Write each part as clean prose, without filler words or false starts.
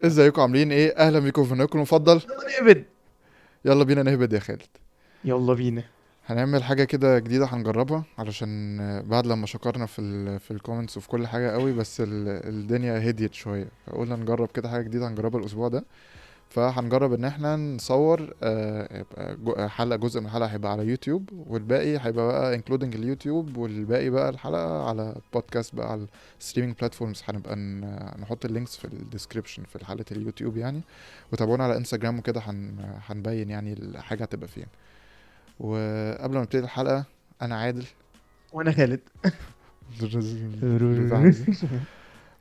ازيكم عاملين ايه؟ اهلا بيكم في فنانكم المفضل. يلا نهبد. يلا بينا نهبد يا خالد. يلا بينا. هنعمل حاجه كده جديده هنجربها علشان بعد لما شكرنا في الكومنتس وفي كل حاجه قوي، بس الدنيا هديت شويه، فقلنا نجرب كده حاجه جديده هنجربها الاسبوع ده. فهنجرب ان احنا نصور يبقى حلقه، جزء من الحلقه هيبقى على يوتيوب، والباقي هيبقى بقى انكلودنج اليوتيوب، والباقي بقى الحلقه على بودكاست بقى على الستريمينج بلاتفورمز. هنبقى نحط اللينكس في الديسكريبشن في حلقه اليوتيوب يعني. وتابعونا على انستجرام وكده، هنبين يعني الحاجه هتبقى فين. وقبل ما نبتدي الحلقه، انا عادل. وانا خالد.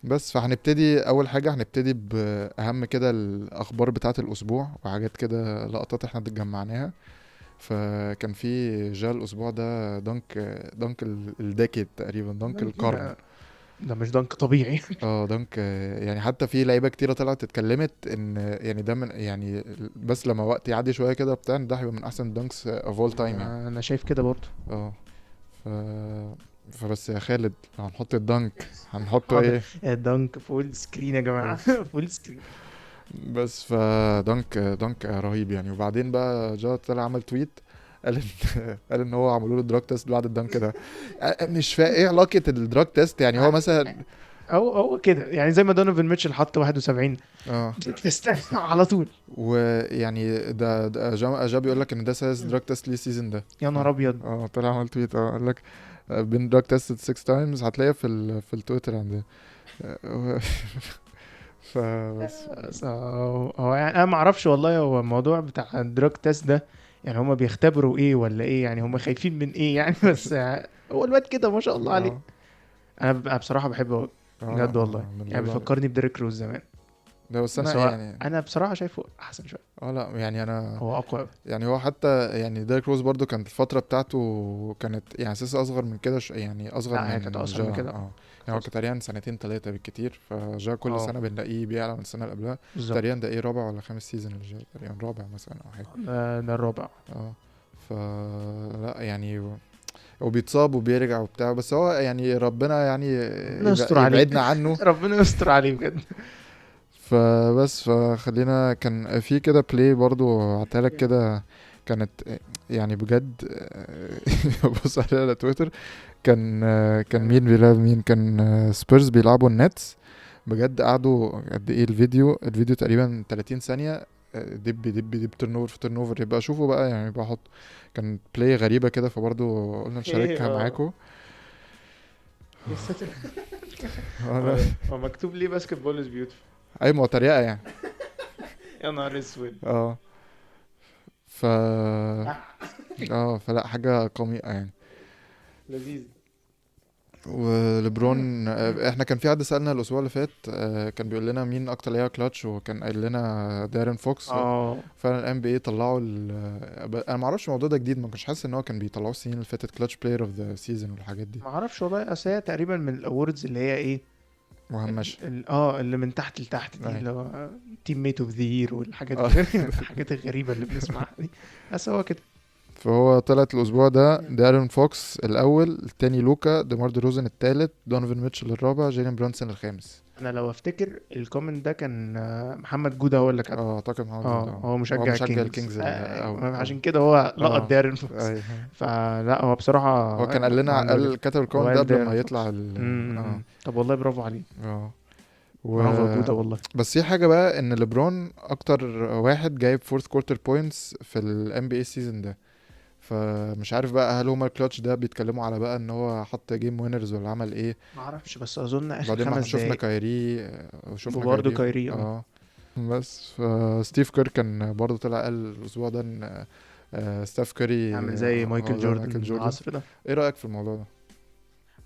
بس فهنبتدي اول حاجه، هنبتدي باهم كده الاخبار بتاعه الاسبوع وحاجات كده، لقطات احنا جمعناها. فكان في جاء الاسبوع ده دنك الديكيد تقريبا، دنك القرن. ده مش دنك طبيعي. اه دنك، يعني حتى في لعيبه كتيره طلعت اتكلمت ان يعني ده من يعني، بس لما وقت يعدي شويه كده بتاع ده هيبقى من احسن دنكس اوف اول تايم يعني. انا شايف كده برضه. اه ف فبس يا خالد، لو هنحط الدنك هنحطه حاضر. ايه؟ دنك فول سكرين يا جماعه. فول سكرين. بس دنك رهيب يعني. وبعدين بقى جا طلع عمل تويت، قال ان قال ان هو عملوا له دراج تيست بعد الدنك ده. مش فاهم ايه علاقه الدراج تيست يعني. هو مثلا او كده يعني زي ما دونوفن ميتشل حط 71 اه تستنى على طول. ويعني ده جا بيقول لك ان ده سادس دراج تيست ليه السيزون ده. يا نهار ابيض. طلع عمل تويت، قال لك بين دراج تيست 6 تايمز، هتلاقيها في التويتر عندنا. آه، فبس. هو يعني انا ما اعرفش والله، هو الموضوع بتاع الدراج تيست ده يعني هما بيختبروا ايه ولا ايه؟ يعني هما خايفين من ايه يعني؟ بس هو الواد كده ما شاء الله عليه. اه انا بصراحه بحبه لا، بجد والله، من يعني الله. بيفكرني بديريك روز زمان. ده بس بس انا هو يعني انا بصراحه شايفه احسن شويه. لا يعني انا هو اقوى أوي. يعني هو حتى يعني ديريك روز برضو كانت الفترة بتاعته كانت يعني اساسا اصغر من كده، يعني اصغر لا هي كانت من اقصر جا. من كده. يعني كانت هو اقصر. كان تقريبا سنتين تلاتة بالكتير، فجا كل اه سنة بنلاقيه بيعلى من السنة اللي قبلها. تقريبا بالظبط. ده ايه، رابع ولا خامس سيزون اللي جاي؟ تقريبا رابع مثلا او حاجة. ده الرابع. اه ف لا يعني، وبيتصاب وبيرجع وبتاع، بس هو يعني ربنا يعني ربنا يستر عليه. يبعدنا عنه. ربنا يستر عليه بجد. فبس فخلينا، كان في كده بلاي برضو عطالك كده، كانت يعني بجد. بص عليها على تويتر. كان مين بيلعب مين؟ كان سبيرز بيلعبوا النتس. بجد قعدوا قد ايه الفيديو تقريبا 30 ثانية. دب دب دب، ترن اوفر في ترن اوفر، يبقى شوفوا بقى يعني بحط. كان بلاي غريبة كده، فبرضو قلنا ايه نشاركها معاكم. يا ساتر. اه هو مكتوب ليه باسكت بول از بيوتيفul؟ اي مطريقة يعني. يا نهار اسود. اه ف فلا حاجة قميئة يعني. لذيذ. وليبرون، احنا كان في حد سألنا الاسبوع اللي فات، كان بيقول لنا مين اكتر لعيبه كلاتش، وكان قايل لنا دارين فوكس. اه فعلا الان بي اي طلعوا انا ما اعرفش الموضوع ده جديد، ما كنتش حاسس ان هو كان بيطلعوا السنين اللي فاتت كلاتش بلاير اوف ذا سيزون والحاجات دي. ما اعرفش والله، اصل هي تقريبا من الاوردز اللي هي ايه، مهمش. اللي من تحت لتحت دي، اي اللي هو تيم ميت اوف ذا يير والحاجات اه الحاجات الغريبه اللي بنسمعها دي. بس هو كده. فهو طلعت الاسبوع ده دارين فوكس الاول، التاني لوكا، ديمار دي روزن التالت، دونيفن ميتشل الرابع، جيلين برانسون الخامس. انا لو افتكر الكومنت ده كان محمد جودة هو اللي كاتبه. اعتقد محمد جود. اه هو هو مشجع مشجع الكينجز، الكينجز الاول. عشان كده هو لقط اه دارين فوكس. اي فلا هو بصراحة هو كان قال ما لنا، عنده ليه. كتب هو الكومنت ده قال قبل دارين ما يطلع فوكس. اه طب والله برافو عليه. اه و برافو يا جودة والله. بس في حاجه بقى، ان ليبرون اكتر واحد جايب فورث كوارتر بوينتس في الام بي اي السيزون ده. فمش عارف بقى، هل هما الكلاتش ده بيتكلموا على بقى ان هو حط جيم وينرز ولا عمل ايه؟ ما اعرفش بس اظن اخر بعدين ما احنا خمس شفنا دقايق كايري، وشفنا وبرضه كايري كايري. بس فستيف كير كان برضه طلع قال الاسبوع ده ان ستيف كاري يعمل زي هو مايكل زي مايكل جوردن جوردن. العصر ده. ايه رايك في الموضوع ده؟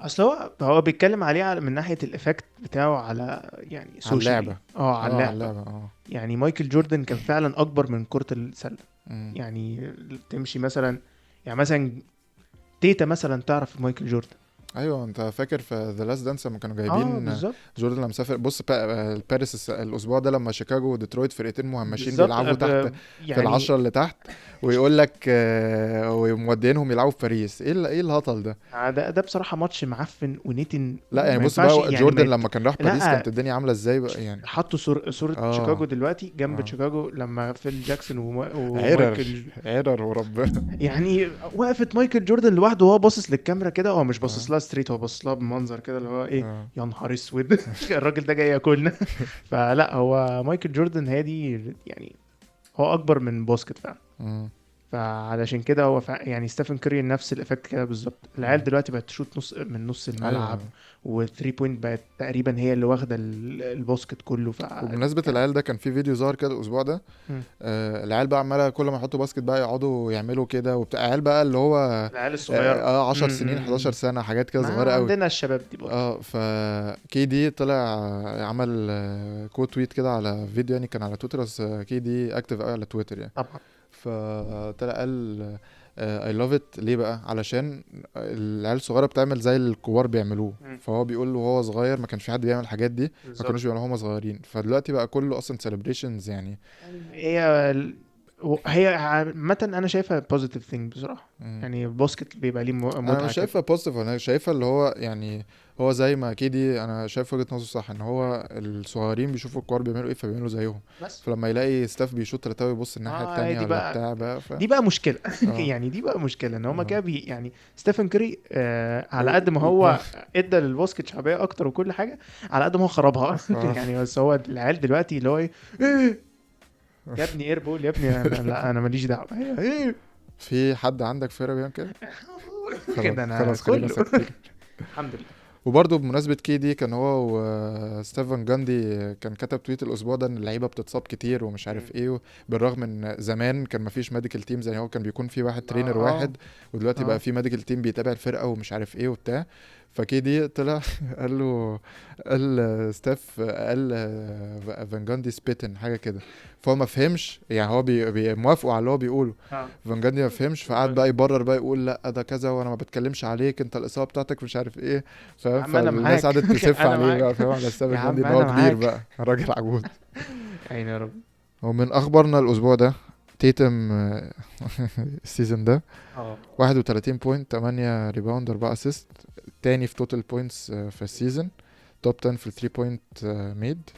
اصل هو بيتكلم عليه من ناحيه الافكت بتاعه على يعني على سوشيالي، اللعبه. على على اللعبه. اللعبه يعني مايكل جوردن كان فعلا اكبر من كره السله. مم. يعني تمشي مثلا، يعني مثلا تيتا مثلا تعرف مايكل جوردن. ايوه انت فاكر في ذا لاست دانس لما كانوا جايبين بالظبط جوردن لما مسافر، بص باريس الاسبوع ده لما شيكاغو وديترويت فرقتين مهمشين بالظبط بيلعبوا تحت في يعني العشرة اللي تحت، ويقول لك ومودينهم يلعبوا في باريس. ايه الهطل ده؟ ده بصراحه ماتش معفن ونتن، لا يعني وما بص ينفعش بقى يعني ما جوردن لما كان راح باريس لا. كانت الدنيا عامله ازاي بقى يعني. حطوا صورة اه شيكاغو دلوقتي جنب اه شيكاغو لما فيل جاكسون عرر ومايكل. عرر وربنا. يعني وقفت مايكل جوردن لوحده وهو باصص للكاميرا كده، هو مش باصص اه لها ستريت، هو باصص لها بمنظر كده اللي هو ايه، اه يا نهار اسود. الراجل ده جاي ياكلنا. فلا هو مايكل جوردن هي دي يعني، هو اكبر من بوسكيت فعلا. مم. فعلشان كده هو يعني ستيفن كوري نفس الافكت كده بالظبط. العيال مم. دلوقتي بقت تشوط نص من نص الملعب، ايوه. و3 بوينت بقت تقريبا هي اللي واخده الباسكت كله. وبمناسبة يعني العيال ده كان في فيديو ظهر كده الأسبوع ده، العيال بقى عمالة كل ما يحطوا باسكت بقى يقعدوا يعملوا كده وبتاع، عيال بقى اللي هو العيال الصغيره. 10 سنين 11 سنة حاجات كده ما صغيرة قوي. عندنا الشباب دي برضه. فكي دي طلع عمل كوت تويت كده على فيديو، يعني كان على تويتر بس كي دي اكتف قوي على تويتر يعني. طبعا. فطلع قال I love it ليه بقى؟ علشان العيال الصغيرة بتعمل زي الكبار بيعملوه، مم. فهو بيقول له وهو صغير ما كانش في حد بيعمل الحاجات دي، ما بالظبط. كانوش بيعملوها هم صغيرين، فدلوقتي بقى كله اصلا celebrations يعني. هي هي عامة انا شايفها بوزيتيف ثينج بصراحة. مم. يعني الباسكت بيبقى ليه انا متعة مش كده. شايفها بوزيتيف، انا شايفها اللي هو يعني هو زي ما كيدي، انا شايف وجهة نظره صح ان هو الصغيرين بيشوفوا الكبار بيعملوا ايه فبيعملوا زيهم، بس فلما يلاقي ستاف بيشوط تلاتاوي يبص الناحية هي التانية دي ولا بقى، بتاع بقى دي بقى مشكلة. اه يعني دي بقى مشكلة ان هما اه كده يعني ستيفن كوري على قد ما و... هو ادى للباسكت شعبية اكتر وكل حاجة، على قد ما هو خربها. اه يعني بس هو العيال دلوقتي اللي هو ايه يا ابني اير بول يا ابني، انا لا انا ماليش دعوة. ايه في حد عندك فرقة بيعمل كده؟ خلاص كده انا خلاص خلينا كله. ساكتين. الحمد لله. وبرضه بمناسبة كيدي كان هو وستيفن جاندي كان كتب تويت الأسبوع ده إن اللعيبة بتتصاب كتير ومش مم. عارف إيه، بالرغم إن زمان كان مفيش ميديكال تيمز، يعني هو كان بيكون في واحد ترينر واحد، ودلوقتي بقى اه في ميديكال تيم بيتابع الفرقة ومش عارف إيه وبتاع. فكيدي طلع قال له، قال ستيف قال فان جاندي سبيتن حاجة كده، فهو ما فهمش يعني، هو موافقوا على اللي هو بيقوله، اه فان جاندي ما فهمش فقعد بقى يبرر بقى يقول لا ده كذا وانا ما بتكلمش عليك انت الاصابه بتاعتك مش عارف ايه، يا فاهم؟ عم انا فالناس معاك. قعدت تسف انا عليه بقى، معاك فاهم؟ على يا ستيفن جاندي عم ان هو انا كبير معاك. بقى راجل عجوز. عيني يا رب. ومن اخبارنا الاسبوع ده تيتم السيزون ده اه 31 بوينت 8 ريباوند 4 اسيست، تاني في توتال بوينتس في السيزون، توب 10 في 3 بوينت ميد،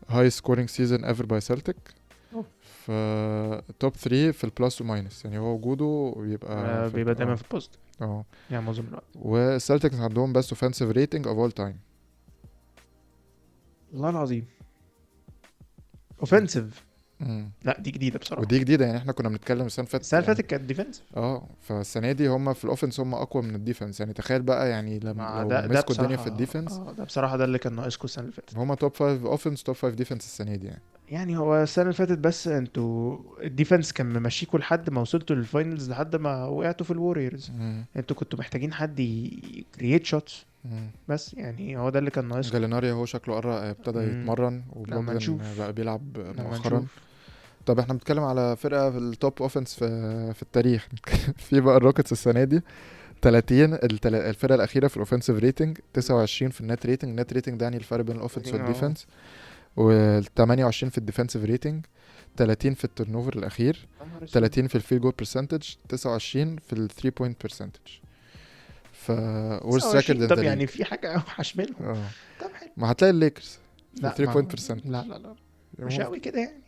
هاي سكورينج سيزون ايفر باي سلتك، أوه. ف توب 3 في البلس وماينس، يعني هو وجوده بيبقى في بيبقى دايما في البوست اه يعني معظم الوقت. والسلتكس عندهم بس اوفensive ريتنج اوف اول تايم. والله العظيم اوفنسيف. لا دي جديده بصراحه. ودي جديده، يعني احنا كنا بنتكلم السنه اللي فاتت السنه اللي يعني فاتت كانت ديفنس. فالسنه دي هم في الاوفنس هم اقوى من الديفنس، يعني تخيل بقى يعني ما لو ده مسكوا الدنيا في بصراحه، الديفنس. ده بصراحه ده اللي كان ناقصكم السنه اللي فاتت. هم توب 5 اوفنس توب 5 ديفنس السنه دي يعني. يعني هو السنه اللي فاتت بس انتوا الديفنس كان ممشيكوا لحد ما وصلتوا للفاينلز، لحد ما وقعتوا في الوريورز. مم. انتوا كنتوا محتاجين حد يكرييت شوتس. مم. بس يعني هو ده اللي كان ناقصكم. جاليناري هو شكله ابتدى مم. يتمرن، لما وبروجدن نشوف بقى بيلعب لما مؤخرا. نشوف طب احنا بنتكلم على فرقه في التوب اوفنس في التاريخ. في بقى الروكيتس السنه دي 30 الفرقه الاخيره في الاوفنسيف ريتنج، 29 في النت ريتنج، النت ريتنج ده يعني الفرق بين الاوفنس والديفنس، و28 في الديفنسيف ريتنج، 30 في التيرن اوفر الاخير، 30 في الفيلد جول برسنتج، 29 في الثري بوينت برسنتج. ف ورست ريكورد 29. ان طب ذا ليج. يعني في حاجه اوحش منهم؟ اه طب حلو. ما هتلاقي الليكرز في لا الثري بوينت برسنتج. لا مش ممكن قوي كده يعني.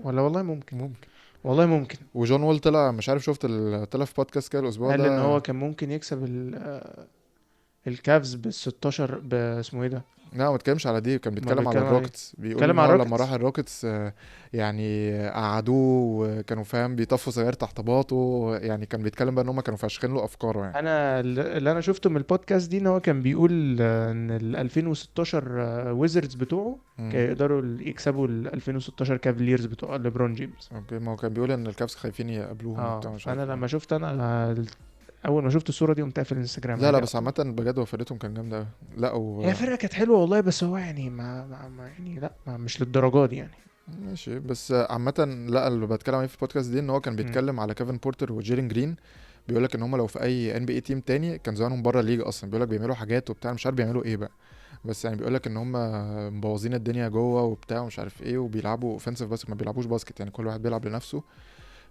ولا والله ممكن. ممكن. والله ممكن. وجون وول طلع مش عارف شفت طلع في بودكاست كده الاسبوع قال ان ده. هو كان ممكن يكسب الكافز بال 16 اسمه ايه ده؟ لا ما اتكلمش على دي، كان ما بيتكلم على بيتكلم عليه. الروكيتس، بيقول ان بيتكلم على هو لما راح الروكيتس. الروكيتس يعني قعدوه وكانوا فاهم بيطفوا سجاير تحت باطه، يعني كان بيتكلم بقى ان هم كانوا فاشخين له افكاره يعني. انا اللي انا شفته من البودكاست دي ان هو كان بيقول ان ال 2016 ويزردز بتوعه مم. كانوا يقدروا يكسبوا ال 2016 كافاليرز بتوع ليبرون جيمس. اوكي ما هو كان بيقول ان الكابس خايفين يقابلوهم وبتاع مش فانا عارف لما ايه. شفت اول ما شفت الصوره دي قمت قافل الانستجرام لا عادي على بس طول. عامة بجد وفريتهم كان جامدة أوي. لا هي فرقه كانت حلوه والله، بس هو يعني ما يعني لا مش للدرجه دي يعني. ماشي بس عامة لا اللي بتكلم عليه في البودكاست دي ان هو كان مم. بيتكلم على كيفن بورتر وجيرين جرين، بيقول لك ان هم لو في اي NBA تيم تاني كان زمانهم بره الليج اصلا. بيقول لك بيعملوا حاجات وبتاع، مش عارف بيعملوا ايه بقى، بس يعني بيقول لك ان هم مبوظين الدنيا جوه وبتاع ومش عارف ايه، وبيلعبوا اوفنسيف بس ما بيلعبوش باسكت، يعني كل واحد بيلعب لنفسه.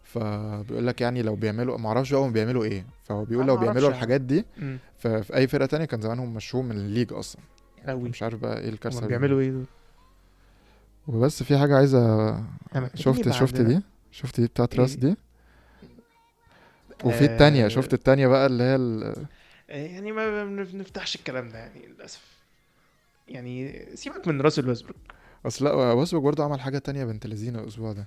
فبيقول لك يعني لو بيعملوا، ما اعرفش بقى هم بيعملوا ايه، فهو بيقول انا لو ما بيعملوا اعرفش. الحاجات دي امم. ففي اي فرقه تانية كان زمانهم مشوهم من الليج اصلا. قوي. مش عارف بقى ايه هما الكارثه بيعملوا ايه دول؟ وبس في حاجه عايزه. احنا محتاجين شفت يبقى شفت عندنا دي شفت دي بتاعت راس ايه. دي. وفي التانية، آه... شفت التانية بقى اللي هي يعني ما بنفتحش الكلام ده يعني للاسف. يعني سيبك من راسل ويسبروك. اصل لا واسبك برضه عمل حاجة تانية بنت لذينه الاسبوع ده.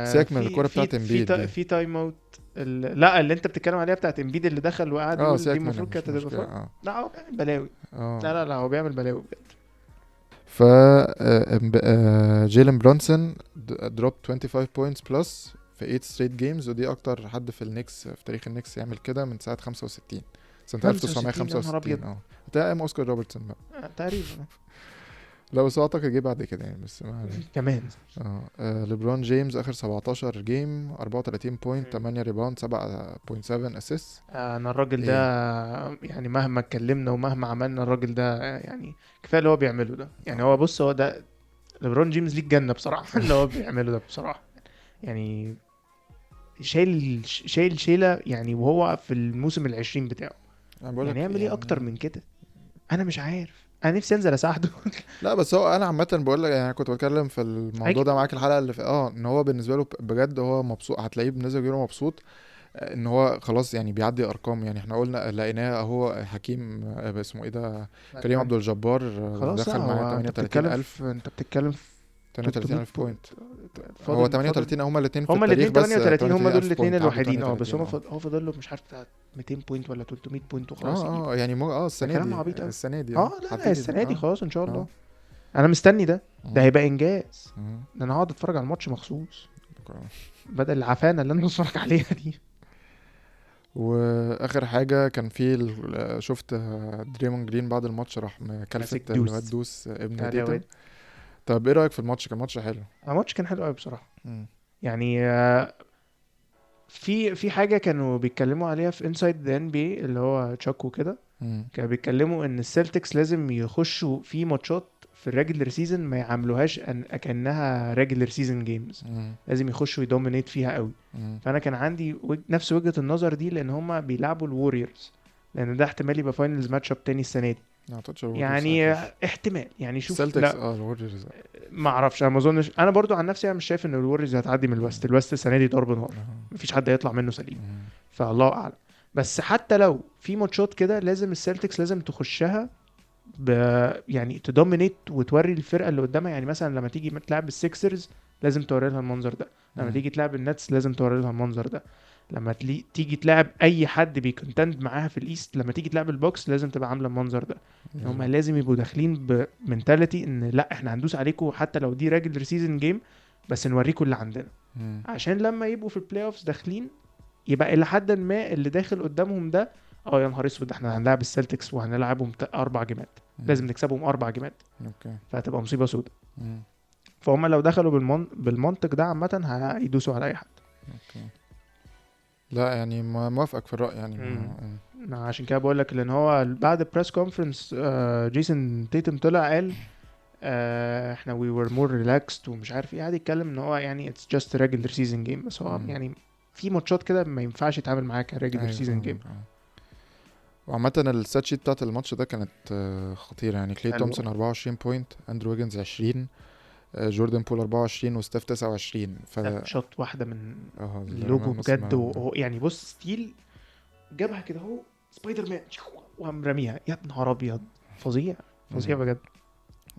سيبك من الكورة بتاعت امبيد دي. في تايم اوت. لا، اللي انت بتتكلم عليها بتاعت امبيد اللي دخل وقعد اه يقول دي سيبك منها المفروض مش كانت هتبقى مشكلة فاول. اه. لا هو بيعمل بلاوي. اه لا هو بيعمل بلاوي بجد. ف جيلن برونسون دروب 25 بوينتس بلس في 8 straight games، ودي اكتر حد في النكس في تاريخ النكس يعمل كده من ساعة 65، سنة 65 يا نهار ابيض. 1965 اه. ده ايام اوسكار روبرتسون بقى. تقريبا. لا بس هو اعتقد جه بعد كده يعني، بس ما علينا. كمان. ليبرون جيمس اخر 17 جيم 34 بوينت 8 ريباوند 7.7 اسيست. انا الراجل ده ايه يعني مهما اتكلمنا ومهما عملنا الراجل ده يعني كفايه اللي هو بيعمله ده. يعني اه هو بص هو ده ليبرون جيمس ليه الجنه بصراحه. اللي هو بيعمله ده بصراحه يعني شايل شيله يعني، وهو في الموسم العشرين بتاعه. انا بقول يعني لك يعمل ايه اكتر يعني. من كده؟ انا مش عارف، انا نفسي انزل اساعده. لا بس هو انا عامه بقول لك يعني كنت بتكلم في الموضوع اكيد ده هو معاك الحلقه اللي في ان هو بالنسبه له بجد هو مبسوط، هتلاقيه بالنسبه له مبسوط. ان هو خلاص يعني بيعدي ارقام، يعني احنا قلنا لقيناه اهو حكيم اسمه ايه ده، كريم عبد الجبار خلاص. لا دخل معاه هو انت 38000. بتتكلم في 300 38000 بوينت. هو فاضل 38 هما الاثنين في هما التاريخ، الاثنين بس 38. هما دول 38000 الاثنين بوينت عدوا الوحيدين. بس 38 هما اه. هو فاضل له مش عارف بتاع 200 بوينت ولا 300 بوينت وخلاص يجيب. اه يعني ده السنه كلام دي عبيط قوي. السنه دي اه لا لا، هبتدي السنه دي اه. خلاص ان شاء اه الله. انا مستني ده. ده مم. هيبقى انجاز. مم. ده انا هقعد اتفرج على الماتش مخصوص بدل العفانه اللي انا بتفرج عليها دي. واخر حاجه كان في شفت دريمون جرين بعد الماتش راح ماسك مكلفت الواد دوس. دوس ابن تعالى يا تيتم. واد. طب ايه رايك في الماتش؟ كان ماتش حلو. الماتش كان حلو قوي بصراحه. مم. يعني في حاجه كانوا بيتكلموا عليها في انسايد ذا ان بي اللي هو تشاك وكده. مم. كانوا بيتكلموا ان السلتكس لازم يخشوا في ماتشات في الريجلر سيزون ما يعاملوهاش كأنها ريجلر سيزون جيمز. مم. لازم يخشوا يدومينيت فيها قوي. مم. فانا كان عندي نفس وجهة النظر دي، لان هما بيلعبوا الوريورز. لان ده احتمال يبقى فاينلز ماتش اب تاني السنه دي. ما اعتقدش الوريورز يعني هيخش. احتمال يعني شوف. السلتكس لا اه الوريورز ما اعرفش، انا ما اظنش. انا برضو عن نفسي انا مش شايف ان الوريورز هتعدي من الوست. الوست السنه دي ضرب نار. مفيش حد هيطلع منه سليم. فالله اعلم. بس حتى لو في ماتشات كده لازم السلتكس لازم تخشها ب... يعني تدومينيت وتوري الفرقه اللي قدامها. يعني مثلا لما تيجي تلعب السيكسرز لازم توري لها المنظر ده. لما تيجي تلعب النتس لازم توري لها المنظر ده. لما تيجي تلعب اي حد بيكونتند معاها في الايست، لما تيجي تلعب البوكس لازم تبقى عامله المنظر ده. ان هم لازم يبقوا داخلين بمنتاليتي ان لا احنا هندوس عليكم حتى لو دي ريجلر سيزون جيم، بس نوريكم اللي عندنا. عشان لما يبقوا في البلاي اوفز داخلين يبقى الى حد ما اللي داخل قدامهم ده يا نهار اسود احنا هنلعب السلتكس وهنلعبهم 4 جيمات. لازم نكسبهم 4 جيمات. اوكي. فهتبقى مصيبه سودة. فهم لو دخلوا بالمنطق ده عامه هيدوسوا على اي حد. اوكي. لا يعني موافقك في الرأي يعني عشان كده بقول لك لان هو بعد البريس كونفرنس جيسون تيتم طلع قال احنا we were more relaxed ومش عارف ايه. قاعد يتكلم ان هو يعني it's just a regular season game. بس هو يعني في ماتشات كده ما ينفعش يتعامل معاها كريجولر سيزون جيم. وعامة السات شيت بتاعت الماتش ده كانت خطيرة يعني. كلي تومسون 24 بوينت، اندرو ويجنز 20، جوردن بول 24 وستيف 29. شوت واحدة من اللوجو بجد. يعني بص ستيل جابها كده اهو سبايدر مان وقام راميها. يا نهار ابيض فظيع فظيع بجد.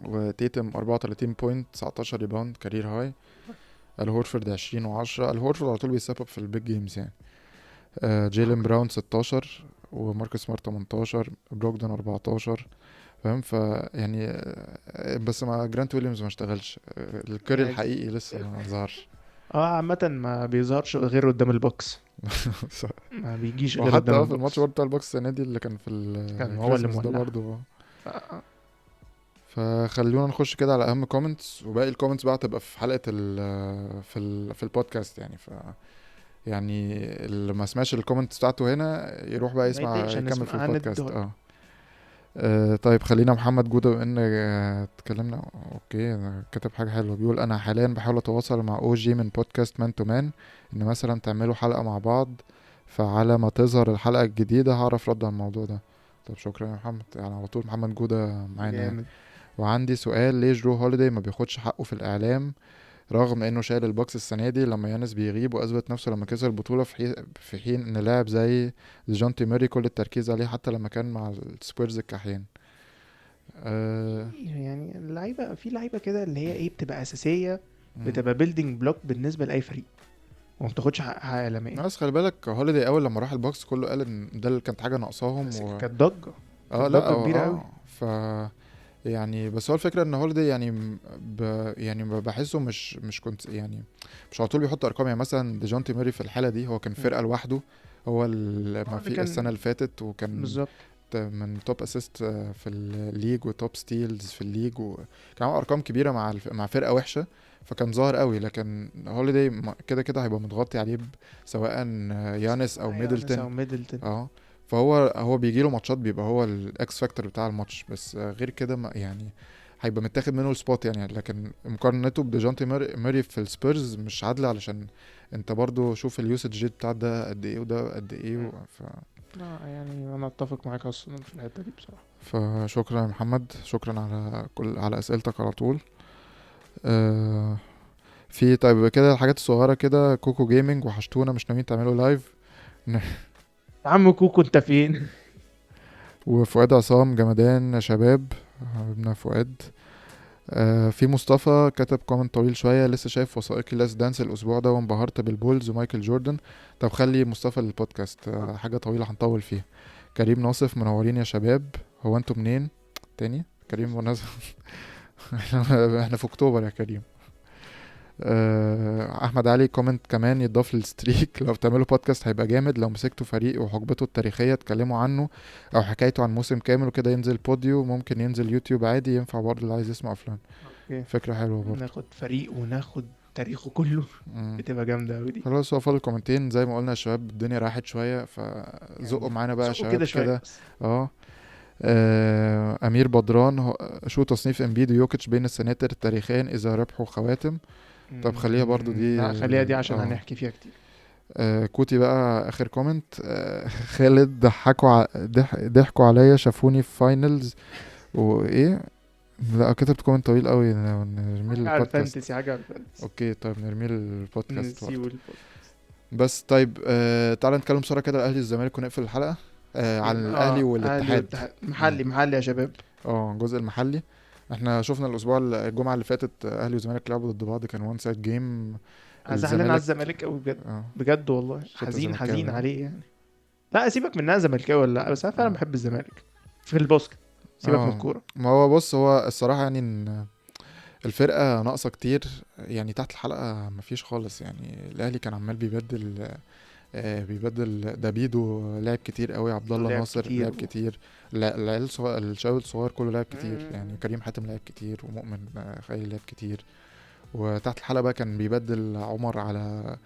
وتيتم 34 بوينت 19 ريباوند كارير هاي. الهورفورد 20 و10. الهورفورد على طول بيسبب في البيج جيمز يعني. جيلين براون 16 وماركس سمارت 18 بروجدن 14 فاهم. يعني بس مع جرانت ويليامز ما اشتغلش. الكاري الحقيقي لسه ما ظهرش. عامة ما بيظهرش غير قدام البوكس. ما بيجيش غير قدام البوكس. في الماتش برضه بتاع البوكس السنه دي اللي كان في كان هو اللي ده مولع برضه. فخلونا نخش كده على اهم كومنتس، وباقي الكومنتس بقى تبقى في حلقه في البودكاست يعني. يعني اللي ما سمعش الكومنت بتاعته هنا يروح بقى ما يسمع يتضايقش يكمل في هنسمع البودكاست. هندول. طيب خلينا محمد جودة بما ان اتكلمنا. اوكي أنا كاتب حاجة حلوة، بيقول انا حاليا بحاول اتواصل مع او جي من بودكاست مان تو مان ان مثلا تعملوا حلقة مع بعض، فعلى ما تظهر الحلقة الجديدة هعرف رد على الموضوع ده. طب شكرا يا محمد، يعني على طول محمد جودة معانا يعني. جامد. وعندي سؤال، ليه جو هوليداي ما بياخدش حقه في الاعلام رغم انه شايل البوكس السنه دي لما يانس بيغيب، واثبت نفسه لما كسب البطوله في حين ان لاعب زي جونتي ماري كل التركيز عليه حتى لما كان مع السبيرز الكحيان. أه... يعني اللعيبه، في لعيبه كده اللي هي ايه بتبقى اساسيه، مم. بتبقى بيلدينج بلوك بالنسبه لاي فريق، وما بتاخدش حقها عالميا. بس خلي بالك هوليداي اول لما راح البوكس كله قال ان ده اللي كانت حاجه ناقصاهم بس و... كانت ضجه، اه كانت لا ضجه كبيره قوي. اه ف يعني بس هو الفكره ان هوليداي يعني يعني بحسه مش كنت يعني مش على طول بيحط ارقام. يعني مثلا ديجونتي ماري في الحاله دي هو كان فرقه لوحده، هو ما هو اللي في السنه كان اللي فاتت، وكان بالظبط. من توب اسيست في الليج وتوب ستيلز في الليج، وكان عامل ارقام كبيره مع مع فرقه وحشه، فكان ظاهر قوي. لكن هوليداي كده كده هيبقى متغطي عليه سواء يانس او يانس ميدلتون. او ميدلتون. اه فهو بيجي له ماتشات بيبقى هو الاكس فاكتور بتاع الماتش، بس غير كده يعني هيبقى متاخد منه السبوت يعني. لكن مقارنته بديجونتي ماري في السبيرز مش عادله، علشان انت برضو شوف اليوسج ريت بتاع ده قد ايه وده قد ايه لا يعني انا اتفق معاك اصلا في الحته دي بصراحه. فشكرا يا محمد، شكرا على اسئلتك على طول. آه في طيب كده الحاجات الصغيره كده، كوكو جيمنج وحشتونا مش ناويين تعملوا لايف؟ يا عم كوكو انت فين؟ وفؤاد عصام جمدان شباب، حبيبنا فؤاد. في مصطفى كتب كومنت طويل شويه، لسه شايف وثائقي لاست دانس الاسبوع ده وانبهرت بالبولز ومايكل جوردن. طب خلي مصطفى للبودكاست، حاجه طويله هنطول فيها. كريم ناصف منورين يا شباب، هو انتوا منين تاني كريم مناسب؟ احنا في اكتوبر يا كريم. احمد علي كومنت كمان يضاف للستريك، لو بتعملوا بودكاست هيبقى جامد لو مسكتوا فريق وحقبته التاريخية تكلموا عنه او حكايته عن موسم كامل وكده، ينزل بوديو، ممكن ينزل يوتيوب عادي، ينفع برضه اللي عايز يسمع افلام. اوكي. فكرة حلوة برضه. ناخد فريق وناخد تاريخه كله، مم. بتبقى جامده قوي دي. خلاص هو فاضل كومنتين زي ما قلنا يا شباب، الدنيا راحت شوية فزقوا يعني معانا بقى يا زقوا شباب كده شويه كده. بس. اه امير بدران شو تصنيف امبيد ويوكيتش بين السناتر تاريخيا اذا ربحوا خواتم؟ طب خليها برضو دي لا خليها دي عشان هنحكي فيها كتير. كوتي بقى اخر كومنت. خالد ضحكوا عليا شافوني في فاينلز وايه. لا كتبت كومنت طويل قوي، نرميه حاجه على البودكاست. الفانتسي، حاجه على الفانتسي. اوكي طيب نرميه البودكاست نسيب برضه. البودكاست. بس طيب تعالى نتكلم بسرعه كده الاهلي والزمالك ونقفل الحلقه. عن الاهلي اهلي والاتحاد. والاتحاد، مم. محلي محلي يا شباب. الجزء المحلي. احنا شفنا الجمعه اللي فاتت اهلي وزمالك لعبوا ضد بعض، كان وان سايد جيم. انا زعلان على الزمالك الزمالك قوي بجد. اه بجد والله انت حزين زملكاوي حزين ها؟ عليه يعني. لا سيبك من انها زملكاوي ولا لا، بس انا فعلا اه بحب الزمالك في الباسكت. سيبك من الكوره. ما هو بص هو الصراحة يعني ان الفرقة ناقصة كتير، يعني تحت الحلقة مفيش خالص. يعني الاهلي كان عمال بيبدل دافيدو لعب كتير قوي، عبد الله لعب ناصر كتير لعب كتير، العيال الشباب الصغير كله لعب كتير، مم. يعني كريم حاتم لعب كتير ومؤمن خيري لعب كتير. وتحت الحلقة بقى كان بيبدل عمر على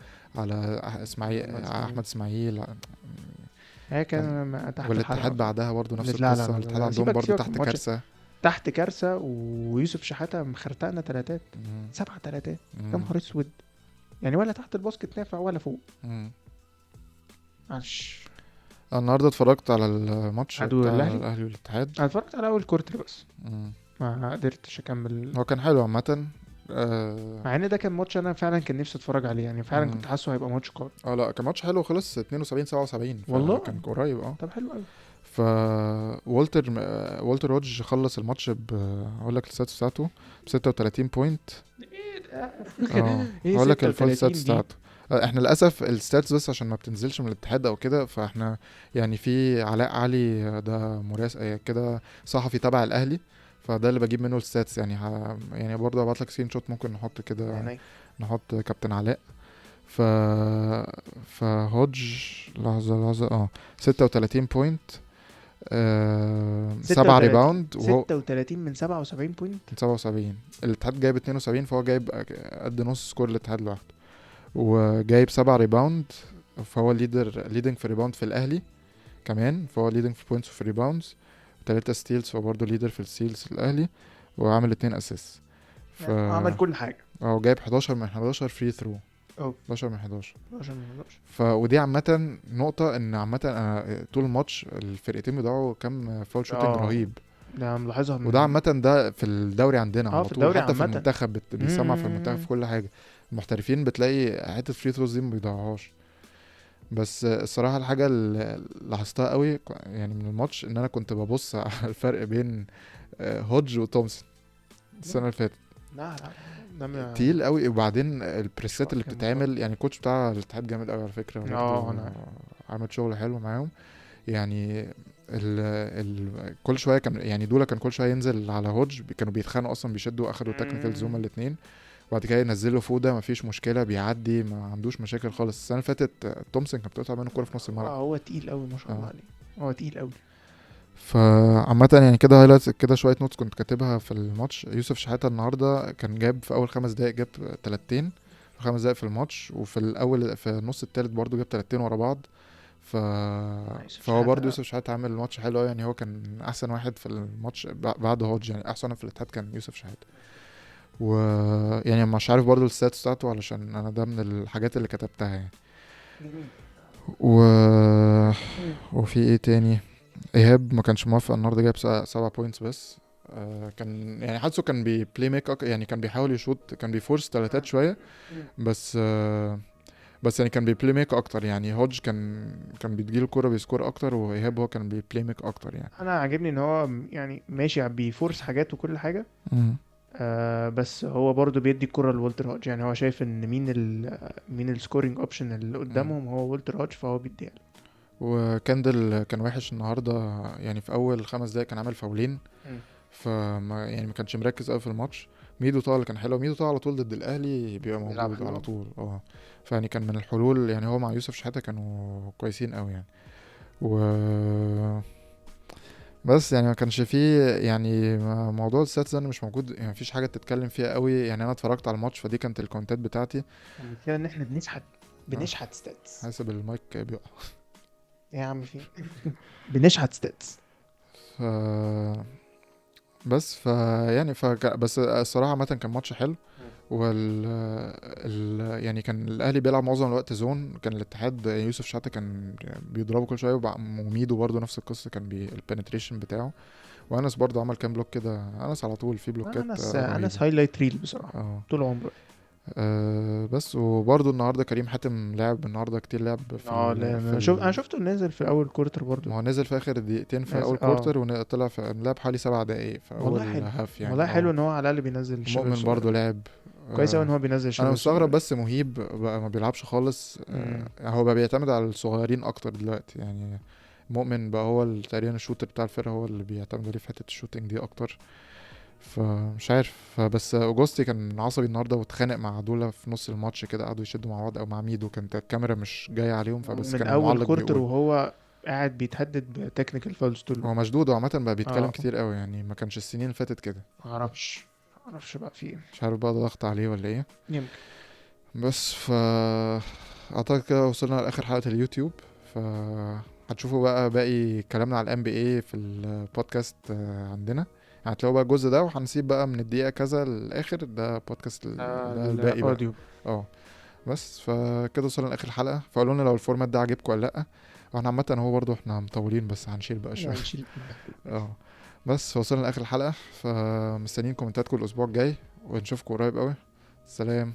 اسماعيل احمد اسماعيل. هي كان كان تحت والاتحاد الحلقه. بعدها برضو نفس لا لا القصة، لا الاتحاد لا، عندهم سيبك برضو سيبك من تحت الماتش. كارثة. تحت كارثه، ويوسف شحاته مخرتقنا تلاتات، مم. 7 تلاتات. يا مم. نهار اسود. يعني ولا تحت الباسكت نافع ولا فوق. مم. معلش. أنا النهارده اتفرجت على الماتش عدو بتاع الاهلي. الاهلي والاتحاد. انا اتفرجت على اول كورتر بس، مم. ما قدرتش اكمل. هو كان حلو عامة. مع ان ده كان ماتش انا فعلا كان نفسي اتفرج عليه، يعني فعلا مم. كنت حاسه هيبقى ماتش قوي. لا كان ماتش حلو، خلص 72 77 والله. فكان قريب طب حلو قوي. ف والتر هودج خلص الماتش اقول لك الستاتس بتاعته ب 36 بوينت. ايه هقول لك الفول 36 ستاتس دي؟ بتاعته. احنا للاسف الستاتس بس عشان ما بتنزلش من الاتحاد او كده، فاحنا يعني في علاء علي ده مراسل كده صحفي تبع الاهلي، فده اللي بجيب منه الستاتس يعني يعني برضه هبعت لك سكرين شوت ممكن نحط كده، يعني نحط كابتن علاء. ف فهودج لحظة 36 بوينت، 7 ريباوند وهو 36 من 77 بوينت. 77. الاتحاد جايب 72 فهو جايب قد نص سكور الاتحاد لوحده. وجايب 7 ريباوند، فهو ليدنج في ريباوند في الاهلي كمان، فهو ليدنج في بوينتس وفي ريباوندز، 3 ستيلز، فهو برضه ليدر في الستيلز الاهلي، وعامل 2 اسيست. يعني عمل كل حاجه. جايب 11 من 11 فري ثرو، أوه. 11 من 11. 11 من 11. ودي عامة نقطة، ان عامة انا طول الماتش الفرقتين بيضيعوا كام فاول شوتنج رهيب، ده ملاحظها وده عامة ده في الدوري عندنا على في طول، الدوري حتى في عامة. المنتخب بيسمع في المنتخب في كل حاجة. المحترفين بتلاقي حتة فري ثروز دي ما بيضيعوهاش. بس الصراحة الحاجة اللي لاحظتها قوي يعني من الماتش، ان انا كنت ببص على الفرق بين هودج وتومسون السنة اللي فاتت، لا ده تقيل قوي. وبعدين البريسات اللي كان بتتعمل، يعني الكوتش بتاع الاتحاد جامد قوي على فكرة برضه، انا عمل شغل حلو معاهم يعني. كل شويه كان يعني دولا كان كل شويه ينزل على هودج، كانوا بيتخانقوا اصلا، بيشدوا اخدوا تكنيكال زوما الاثنين، وبعد كده ينزلوا فوده، مفيش مشكله، بيعدي، ما عندوش مشاكل خالص. السنه اللي فاتت تومسون كان بتقطع منه الكوره في نص الملعب. هو تقيل قوي ما شاء الله عليه، هو تقيل قوي. فعامة يعني كده هايلايتس كده، شويه نوتس كنت كاتبها في الماتش. يوسف شحاته النهارده كان جاب في اول 5 دقايق جاب 3 في 5 دقايق في الماتش، وفي الاول في النص الثالث برضو جاب 3 ورا بعض. فهو برضه يوسف شحاته عامل الماتش حلو قوي يعني، هو كان احسن واحد في الماتش بعد هودج، يعني احسن واحد في الاتحاد كان يوسف شحاته. ويعني مش عارف برضه الستاتس بتاعته علشان انا ده من الحاجات اللي كتبتها يعني. وفي ايه تاني؟ ايهاب ما كانش موافق النهارده، جاب 7 بوينتس بس. كان يعني حاسه كان بلاي ميك يعني كان بيحاول يشوط، كان بيفورس تلاتات شويه، بس يعني كان بيبلاي ميك اكتر يعني. هودج كان بيديله الكوره بيسكور اكتر، وايهاب هو كان بيبلاي ميك اكتر يعني. انا عاجبني ان هو يعني ماشي بيفورس حاجات وكل حاجه، بس هو برضو بيدي الكرة لولتر هودج، يعني هو شايف ان مين السكورينج اوبشن اللي قدامهم هو وولتر هودج، فهو بيديها له. وكاندل كان وحش النهارده يعني، في اول 5 دقايق كان عامل فاولين، فما يعني ما كانش مركز قوي في الماتش. ميدو طه اللي كان حلو، ميدو طه على طول ضد الاهلي بيبقى موجود على طول، فيعني كان من الحلول يعني، هو مع يوسف شحاته كانوا كويسين قوي يعني. بس يعني ما كانش فيه يعني موضوع الساتس ده مش موجود يعني، مفيش حاجه تتكلم فيها قوي يعني. انا اتفرجت على الماتش، فدي كانت الكونتات بتاعتي. المشكله ان احنا بنشحت ستاتس. حاسب المايك بيقع يا عم في بنشحت ستاتس. بس يعني بس الصراحه عامه كان ماتش حلو. يعني كان الاهلي بيلعب معظم الوقت زون، كان الاتحاد يوسف شحاته كان بيضربه كل شويه، وميدو برضه نفس القصه، كان البنتريشن بتاعه. وانس برضه عمل كام بلوك كده، انس على طول في بلوكات انس هايلايت ريل بصراحه طول عمره. بس وبرضه النهارده كريم حاتم لعب النهارده كتير، لعب في انا شفته نازل في اول كورتر برضه. ما هو نزل في اخر دقيقتين في اول كورتر، وطلع في لعب حوالي 7 دقايق في اول هاف يعني. والله حلو ان هو على الاقل بينزل الشباب. مؤمن برضه لعب كويس قوي ان هو بينزل الشباب. انا مستغرب بس مهيب بقى ما بيلعبش خالص. هو بقى بيعتمد على الصغيرين اكتر دلوقتي يعني. مؤمن بقى هو تقريبا الشوتر بتاع الفرقه، هو اللي بيعتمد عليه في حته الشوتنج دي اكتر. فمش عارف. بس اوجوستي كان عصبي النهارده، واتخانق مع دولا في نص الماتش كده، قعدوا يشدوا مع بعض او مع ميدو، كانت الكاميرا مش جايه عليهم، فبس كان من اول كورتر وهو قاعد بيتهدد بتكنيكال فاولز طول الوقت. هو مشدود، وعامه بقى بيتكلم كتير قوي يعني، ما كانش السنين اللي فاتت كده. معرفش بقى في ايه، مش عارف بقى ده ضغط عليه ولا ايه. يمكن. بس اعتقد كده وصلنا لاخر حلقه اليوتيوب. هتشوفوا بقى باقي كلامنا على الام بي اي في البودكاست عندنا. هتلاقوا بقى الجزء ده، وهنسيب بقى من الدقيقه كذا للاخر ده بودكاست الباقي بقى. بس فكده وصلنا لاخر الحلقه. فقولوا لنا لو الفورمات ده عجبكم ولا لا. احنا عامه هو برضو احنا مطولين، بس هنشيل بقى شويه. بس وصلنا لاخر الحلقه، فمستنيين كومنتاتكم الاسبوع الجاي، ونشوفكم قريب قوي. سلام.